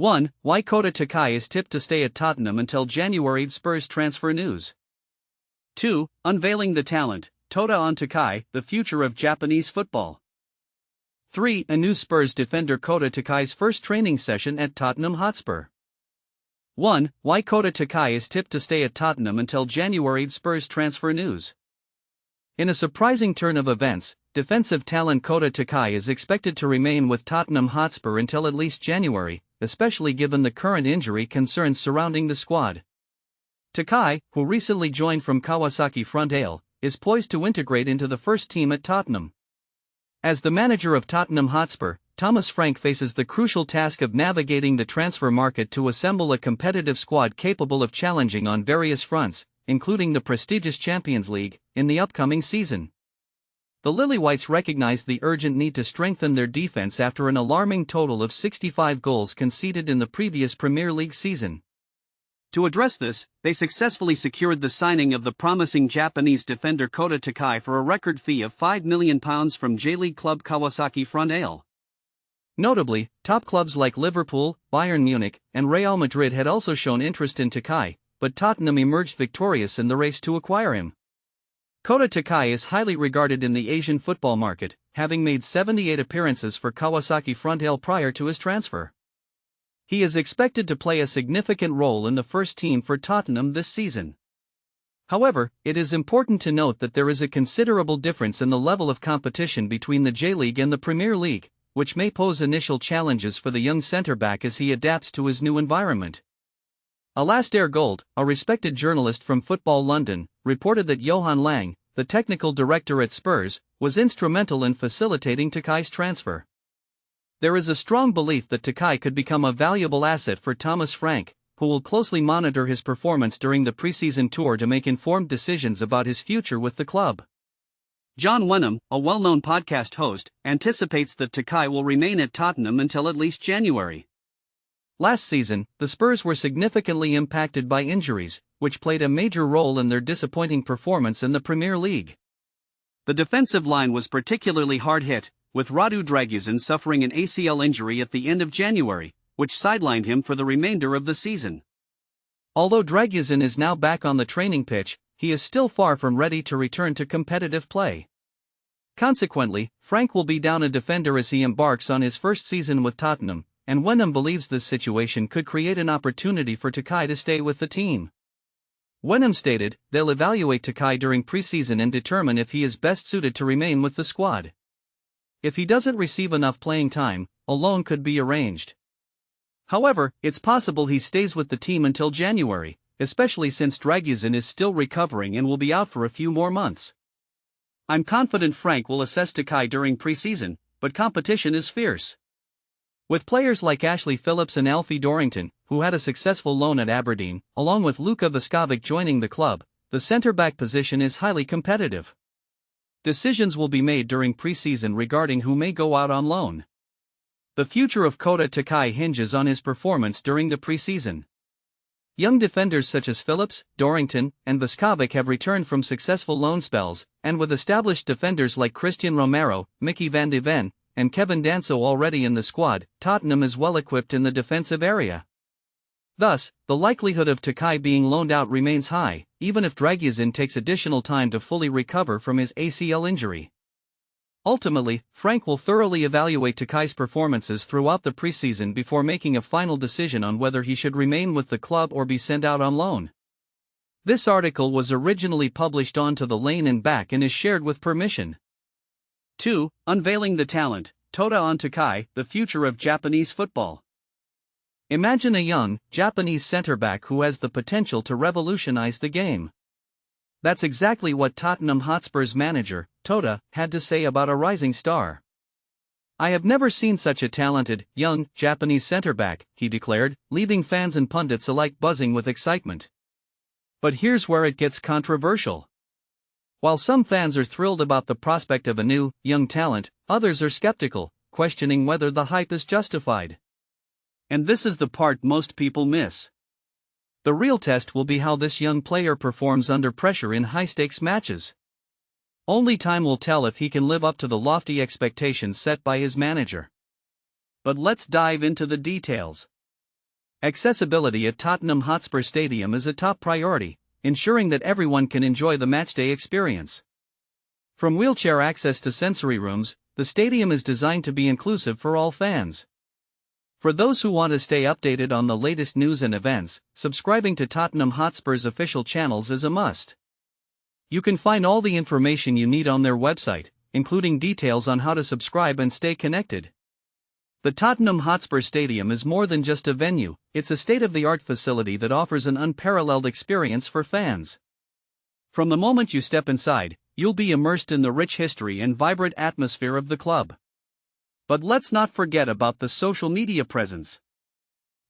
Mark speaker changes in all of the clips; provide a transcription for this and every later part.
Speaker 1: 1. Why Kota Takai is tipped to stay at Tottenham until January. Spurs transfer news. 2. Unveiling the talent, Toda on Takai, the future of Japanese football. 3. A new Spurs defender. Kota Takai's first training session at Tottenham Hotspur. 1. Why Kota Takai is tipped to stay at Tottenham until January. Spurs transfer news. In a surprising turn of events, defensive talent Kota Takai is expected to remain with Tottenham Hotspur until at least January, especially given the current injury concerns surrounding the squad. Takai, who recently joined from Kawasaki Frontale, is poised to integrate into the first team at Tottenham. As the manager of Tottenham Hotspur, Thomas Frank faces the crucial task of navigating the transfer market to assemble a competitive squad capable of challenging on various fronts, including the prestigious Champions League, in the upcoming season. The Lilywhites recognized the urgent need to strengthen their defense after an alarming total of 65 goals conceded in the previous Premier League season. To address this, they successfully secured the signing of the promising Japanese defender Kota Takai for a record fee of £5 million from J-League club Kawasaki Frontale. Notably, top clubs like Liverpool, Bayern Munich, and Real Madrid had also shown interest in Takai, but Tottenham emerged victorious in the race to acquire him. Kota Takai is highly regarded in the Asian football market, having made 78 appearances for Kawasaki Frontale prior to his transfer. He is expected to play a significant role in the first team for Tottenham this season. However, it is important to note that there is a considerable difference in the level of competition between the J-League and the Premier League, which may pose initial challenges for the young centre-back as he adapts to his new environment. Alastair Gold, a respected journalist from Football London, reported that Johan Lang, the technical director at Spurs, was instrumental in facilitating Takai's transfer. There is a strong belief that Takai could become a valuable asset for Thomas Frank, who will closely monitor his performance during the pre-season tour to make informed decisions about his future with the club. John Wenham, a well-known podcast host, anticipates that Takai will remain at Tottenham until at least January. Last season, the Spurs were significantly impacted by injuries, which played a major role in their disappointing performance in the Premier League. The defensive line was particularly hard hit, with Radu Dragusin suffering an ACL injury at the end of January, which sidelined him for the remainder of the season. Although Dragusin is now back on the training pitch, he is still far from ready to return to competitive play. Consequently, Frank will be down a defender as he embarks on his first season with Tottenham, and Wenham believes this situation could create an opportunity for Takai to stay with the team. Wenham stated, "They'll evaluate Takai during preseason and determine if he is best suited to remain with the squad. If he doesn't receive enough playing time, a loan could be arranged." However, it's possible he stays with the team until January, especially since Dragusin is still recovering and will be out for a few more months. "I'm confident Frank will assess Takai during preseason, but competition is fierce. With players like Ashley Phillips and Alfie Dorrington, who had a successful loan at Aberdeen, along with Luka Vuskovic joining the club, the centre-back position is highly competitive. Decisions will be made during preseason regarding who may go out on loan. The future of Kota Takai hinges on his performance during the preseason. Young defenders such as Phillips, Dorrington, and Vuskovic have returned from successful loan spells, and with established defenders like Christian Romero, Mickey van de Ven, and Kevin Danso already in the squad, Tottenham is well equipped in the defensive area. Thus, the likelihood of Takai being loaned out remains high, even if Dragusin takes additional time to fully recover from his ACL injury. Ultimately, Frank will thoroughly evaluate Takai's performances throughout the preseason before making a final decision on whether he should remain with the club or be sent out on loan. This article was originally published on To the Lane and Back and is shared with permission. 2. Unveiling the talent, Toda on Takai, the future of Japanese football. Imagine a young, Japanese centre-back who has the potential to revolutionize the game. That's exactly what Tottenham Hotspur's manager, Toda, had to say about a rising star. "I have never seen such a talented, young, Japanese centre-back," he declared, leaving fans and pundits alike buzzing with excitement. But here's where it gets controversial. While some fans are thrilled about the prospect of a new, young talent, others are skeptical, questioning whether the hype is justified. And this is the part most people miss. The real test will be how this young player performs under pressure in high-stakes matches. Only time will tell if he can live up to the lofty expectations set by his manager. But let's dive into the details. Accessibility at Tottenham Hotspur Stadium is a top priority, ensuring that everyone can enjoy the matchday experience. From wheelchair access to sensory rooms, the stadium is designed to be inclusive for all fans. For those who want to stay updated on the latest news and events, subscribing to Tottenham Hotspur's official channels is a must. You can find all the information you need on their website, including details on how to subscribe and stay connected. The Tottenham Hotspur Stadium is more than just a venue, it's a state-of-the-art facility that offers an unparalleled experience for fans. From the moment you step inside, you'll be immersed in the rich history and vibrant atmosphere of the club. But let's not forget about the social media presence.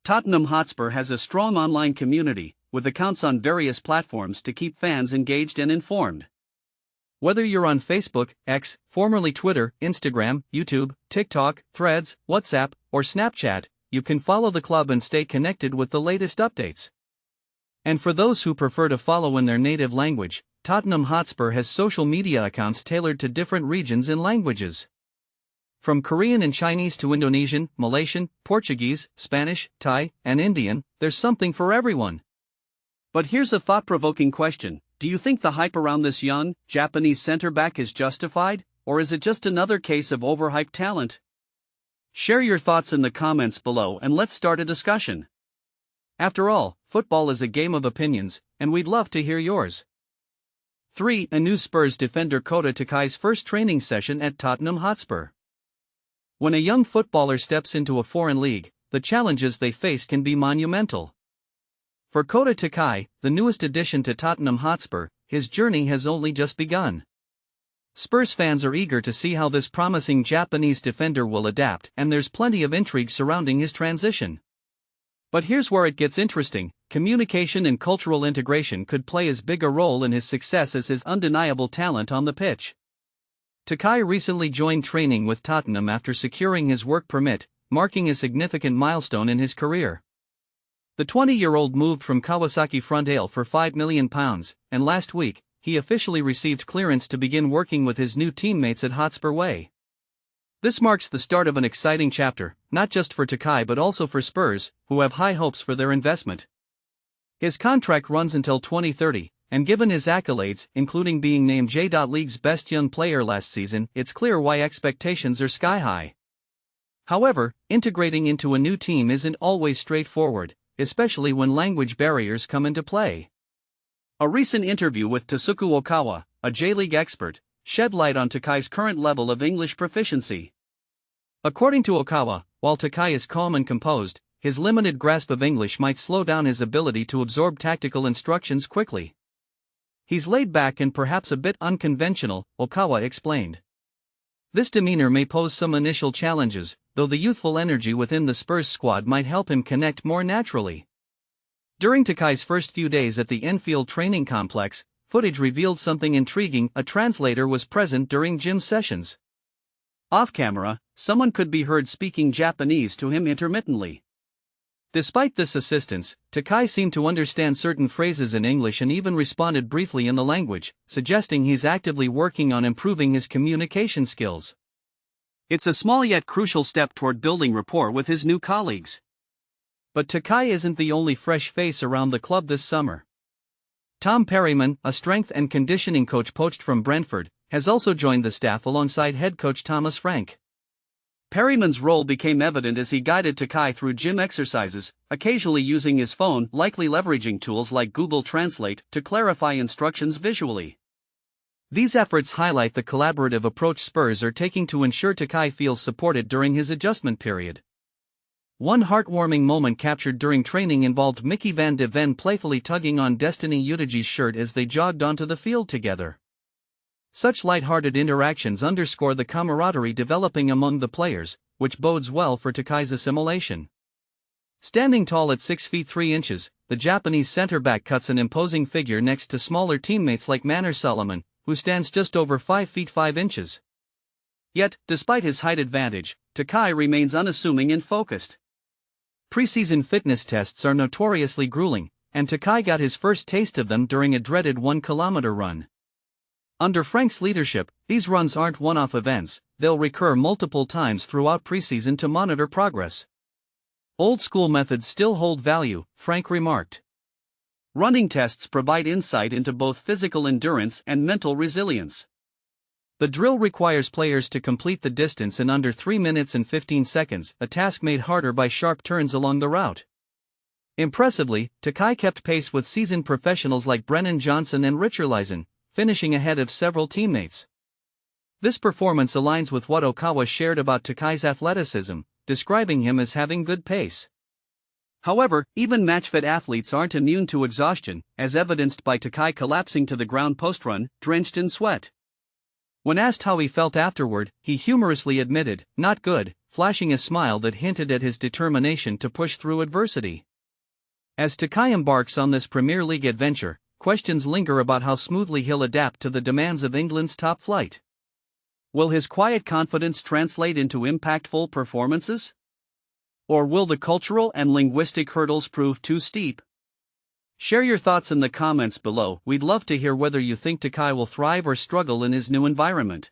Speaker 1: Tottenham Hotspur has a strong online community, with accounts on various platforms to keep fans engaged and informed. Whether you're on Facebook, X, formerly Twitter, Instagram, YouTube, TikTok, Threads, WhatsApp, or Snapchat, you can follow the club and stay connected with the latest updates. And for those who prefer to follow in their native language, Tottenham Hotspur has social media accounts tailored to different regions and languages. From Korean and Chinese to Indonesian, Malaysian, Portuguese, Spanish, Thai, and Indian, there's something for everyone. But here's a thought-provoking question. Do you think the hype around this young, Japanese center-back is justified, or is it just another case of overhyped talent? Share your thoughts in the comments below and let's start a discussion. After all, football is a game of opinions, and we'd love to hear yours. 3. A new Spurs defender Kota Takai's first training session at Tottenham Hotspur. When a young footballer steps into a foreign league, the challenges they face can be monumental. For Kota Takai, the newest addition to Tottenham Hotspur, his journey has only just begun. Spurs fans are eager to see how this promising Japanese defender will adapt, and there's plenty of intrigue surrounding his transition. But here's where it gets interesting: communication and cultural integration could play as big a role in his success as his undeniable talent on the pitch. Takai recently joined training with Tottenham after securing his work permit, marking a significant milestone in his career. The 20-year-old moved from Kawasaki Frontale for £5 million, and last week, he officially received clearance to begin working with his new teammates at Hotspur Way. This marks the start of an exciting chapter, not just for Takai but also for Spurs, who have high hopes for their investment. His contract runs until 2030, and given his accolades, including being named J.League's best young player last season, it's clear why expectations are sky high. However, integrating into a new team isn't always straightforward, especially when language barriers come into play. A recent interview with Tasuku Okawa, a J-League expert, shed light on Takai's current level of English proficiency. According to Okawa, while Takai is calm and composed, his limited grasp of English might slow down his ability to absorb tactical instructions quickly. He's laid back and perhaps a bit unconventional, Okawa explained. This demeanor may pose some initial challenges, though the youthful energy within the Spurs squad might help him connect more naturally. During Takai's first few days at the Enfield training complex, footage revealed something intriguing: a translator was present during gym sessions. Off-camera, someone could be heard speaking Japanese to him intermittently. Despite this assistance, Takai seemed to understand certain phrases in English and even responded briefly in the language, suggesting he's actively working on improving his communication skills. It's a small yet crucial step toward building rapport with his new colleagues. But Takai isn't the only fresh face around the club this summer. Tom Perryman, a strength and conditioning coach poached from Brentford, has also joined the staff alongside head coach Thomas Frank. Perryman's role became evident as he guided Takai through gym exercises, occasionally using his phone, likely leveraging tools like Google Translate to clarify instructions visually. These efforts highlight the collaborative approach Spurs are taking to ensure Takai feels supported during his adjustment period. One heartwarming moment captured during training involved Mickey van de Ven playfully tugging on Destiny Udegi's shirt as they jogged onto the field together. Such light-hearted interactions underscore the camaraderie developing among the players, which bodes well for Takai's assimilation. Standing tall at 6 feet 3 inches, the Japanese center-back cuts an imposing figure next to smaller teammates like Manor Solomon, who stands just over 5 feet 5 inches. Yet, despite his height advantage, Takai remains unassuming and focused. Preseason fitness tests are notoriously grueling, and Takai got his first taste of them during a dreaded 1-kilometer run. Under Frank's leadership, these runs aren't one-off events, they'll recur multiple times throughout preseason to monitor progress. Old school methods still hold value, Frank remarked. Running tests provide insight into both physical endurance and mental resilience. The drill requires players to complete the distance in under 3 minutes and 15 seconds, a task made harder by sharp turns along the route. Impressively, Takai kept pace with seasoned professionals like Brennan Johnson and Richarlison, finishing ahead of several teammates. This performance aligns with what Okawa shared about Takai's athleticism, describing him as having good pace. However, even match-fit athletes aren't immune to exhaustion, as evidenced by Takai collapsing to the ground post-run, drenched in sweat. When asked how he felt afterward, he humorously admitted, "Not good," flashing a smile that hinted at his determination to push through adversity. As Takai embarks on this Premier League adventure, questions linger about how smoothly he'll adapt to the demands of England's top flight. Will his quiet confidence translate into impactful performances? Or will the cultural and linguistic hurdles prove too steep? Share your thoughts in the comments below. We'd love to hear whether you think Takai will thrive or struggle in his new environment.